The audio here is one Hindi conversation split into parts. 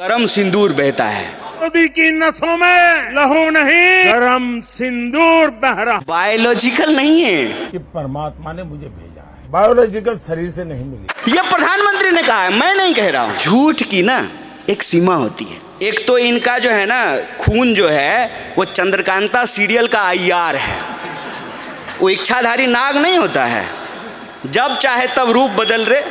गरम सिंदूर बहता है। मोदी की नसों में लहू नहीं, गरम सिंदूर बह रहा। बायोलॉजिकल नहीं है, कि परमात्मा ने मुझे भेजा है, बायोलॉजिकल शरीर से नहीं मिली। ये प्रधानमंत्री ने कहा है, मैं नहीं कह रहा हूँ। झूठ की ना एक सीमा होती है। एक तो इनका जो है ना खून जो है वो चंद्रकांता सीरियल का IR है। वो इच्छाधारी नाग नहीं होता है, जब चाहे तब रूप बदल रहे।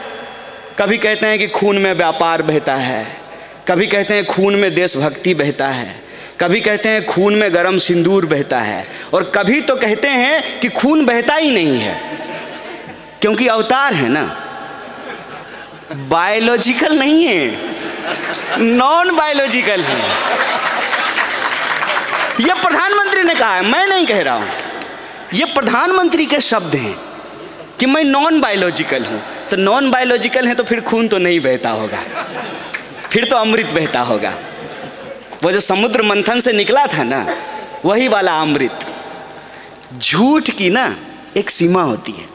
कभी कहते हैं कि खून में व्यापार बहता है, कभी कहते हैं खून में देशभक्ति बहता है, कभी कहते हैं खून में गरम सिंदूर बहता है, और कभी तो कहते हैं कि खून बहता ही नहीं है क्योंकि अवतार है ना। बायोलॉजिकल नहीं है, नॉन बायोलॉजिकल है। यह प्रधानमंत्री ने कहा है, मैं नहीं कह रहा हूं। ये प्रधानमंत्री के शब्द हैं कि मैं नॉन बायोलॉजिकल हूं। तो नॉन बायोलॉजिकल है तो फिर खून तो नहीं बहता होगा, फिर तो अमृत बहता होगा। वो जो समुद्र मंथन से निकला था ना, वही वाला अमृत। झूठ की ना एक सीमा होती है।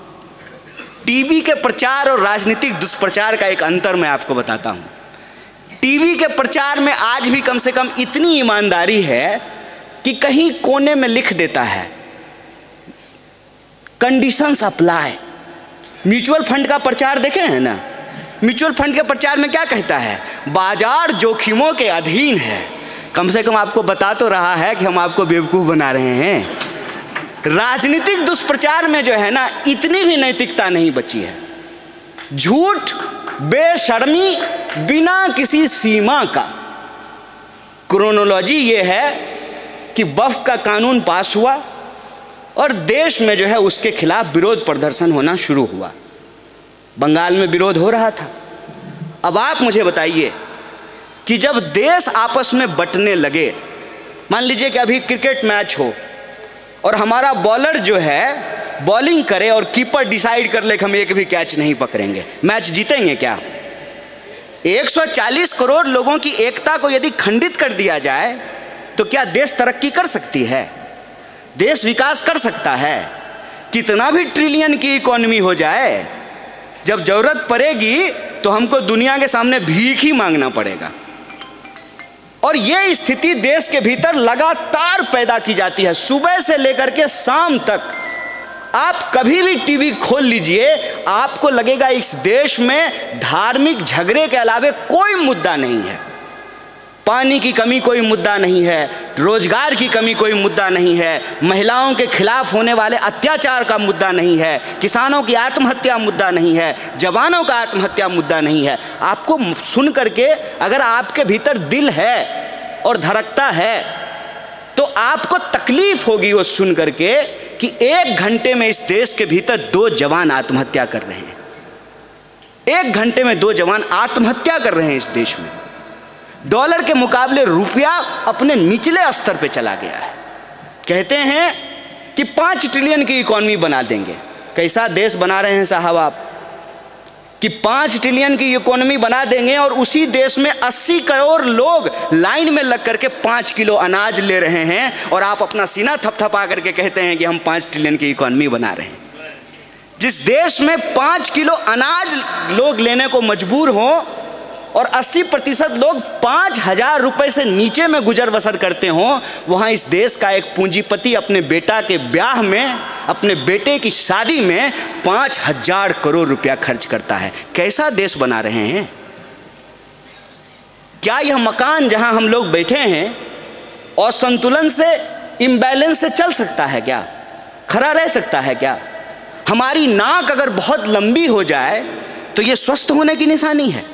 टीवी के प्रचार और राजनीतिक दुष्प्रचार का एक अंतर मैं आपको बताता हूं। टीवी के प्रचार में आज भी कम से कम इतनी ईमानदारी है कि कहीं कोने में लिख देता है कंडीशंस अप्लाई। म्यूचुअल फंड का प्रचार देखे हैं ना, म्यूचुअल फंड के प्रचार में क्या कहता है? बाजार जोखिमों के अधीन है। कम से कम आपको बता तो रहा है कि हम आपको बेवकूफ़ बना रहे हैं। राजनीतिक दुष्प्रचार में जो है ना इतनी भी नैतिकता नहीं बची है। झूठ, बेशर्मी, बिना किसी सीमा का। क्रोनोलॉजी ये है कि वक्फ का कानून पास हुआ और देश में जो है उसके खिलाफ विरोध प्रदर्शन होना शुरू हुआ। बंगाल में विरोध हो रहा था। अब आप मुझे बताइए कि जब देश आपस में बंटने लगे, मान लीजिए कि अभी क्रिकेट मैच हो और हमारा बॉलर जो है बॉलिंग करे और कीपर डिसाइड कर ले कि हम एक भी कैच नहीं पकड़ेंगे, मैच जीतेंगे क्या? 140 करोड़ लोगों की एकता को यदि खंडित कर दिया जाए तो क्या देश तरक्की कर सकती है? देश विकास कर सकता है? कितना भी ट्रिलियन की इकोनॉमी हो जाए, जब जरूरत पड़ेगी तो हमको दुनिया के सामने भीख ही मांगना पड़ेगा। और ये स्थिति देश के भीतर लगातार पैदा की जाती है। सुबह से लेकर के शाम तक आप कभी भी टीवी खोल लीजिए, आपको लगेगा इस देश में धार्मिक झगड़े के अलावा कोई मुद्दा नहीं है। पानी की कमी कोई मुद्दा नहीं है, रोजगार की कमी कोई मुद्दा नहीं है, महिलाओं के खिलाफ होने वाले अत्याचार का मुद्दा नहीं है, किसानों की आत्महत्या मुद्दा नहीं है, जवानों का आत्महत्या मुद्दा नहीं है। आपको सुन करके अगर आपके भीतर दिल है और धड़कता है तो आपको तकलीफ होगी वो सुन करके कि 1 घंटे में इस देश के भीतर 2 जवान आत्महत्या कर रहे हैं। 1 घंटे में 2 जवान आत्महत्या कर रहे हैं इस देश में। डॉलर के मुकाबले रुपया अपने निचले स्तर पे चला गया है। कहते हैं कि 5 ट्रिलियन की इकोनॉमी बना देंगे। कैसा देश बना रहे हैं साहब आप कि 5 ट्रिलियन की इकोनॉमी बना देंगे और उसी देश में 80 करोड़ लोग लाइन में लग करके 5 किलो अनाज ले रहे हैं और आप अपना सीना थपथपा करके कहते हैं कि हम 5 ट्रिलियन की इकोनॉमी बना रहे हैं। जिस देश में 5 किलो अनाज लोग लेने को मजबूर हों और 80% लोग 5,000 रुपए से नीचे में गुजर बसर करते हों, वहाँ इस देश का एक पूंजीपति अपने बेटा के ब्याह में, अपने बेटे की शादी में 5,000 करोड़ रुपया खर्च करता है। कैसा देश बना रहे हैं? क्या यह मकान जहाँ हम लोग बैठे हैं और संतुलन से, इम्बैलेंस से चल सकता है क्या? खड़ा रह सकता है क्या? हमारी नाक अगर बहुत लंबी हो जाए तो ये स्वस्थ होने की निशानी है।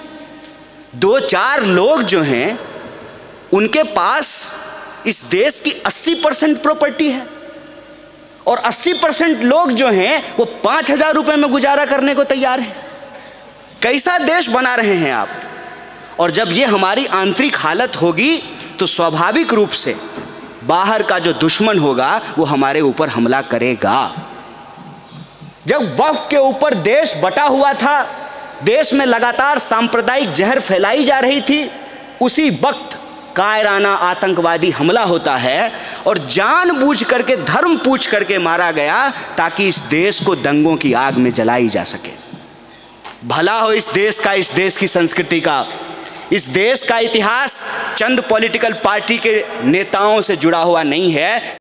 2-4 लोग जो हैं उनके पास इस देश की 80% प्रॉपर्टी है और 80% लोग जो हैं वो 5,000 रुपए में गुजारा करने को तैयार हैं। कैसा देश बना रहे हैं आप? और जब ये हमारी आंतरिक हालत होगी तो स्वाभाविक रूप से बाहर का जो दुश्मन होगा वो हमारे ऊपर हमला करेगा। जब वक्फ के ऊपर देश बटा हुआ था, देश में लगातार सांप्रदायिक जहर फैलाई जा रही थी, उसी वक्त कायराना आतंकवादी हमला होता है और जानबूझ करके धर्म पूछ करके मारा गया ताकि इस देश को दंगों की आग में जलाई जा सके। भला हो इस देश का, इस देश की संस्कृति का, इस देश का इतिहास चंद पॉलिटिकल पार्टी के नेताओं से जुड़ा हुआ नहीं है।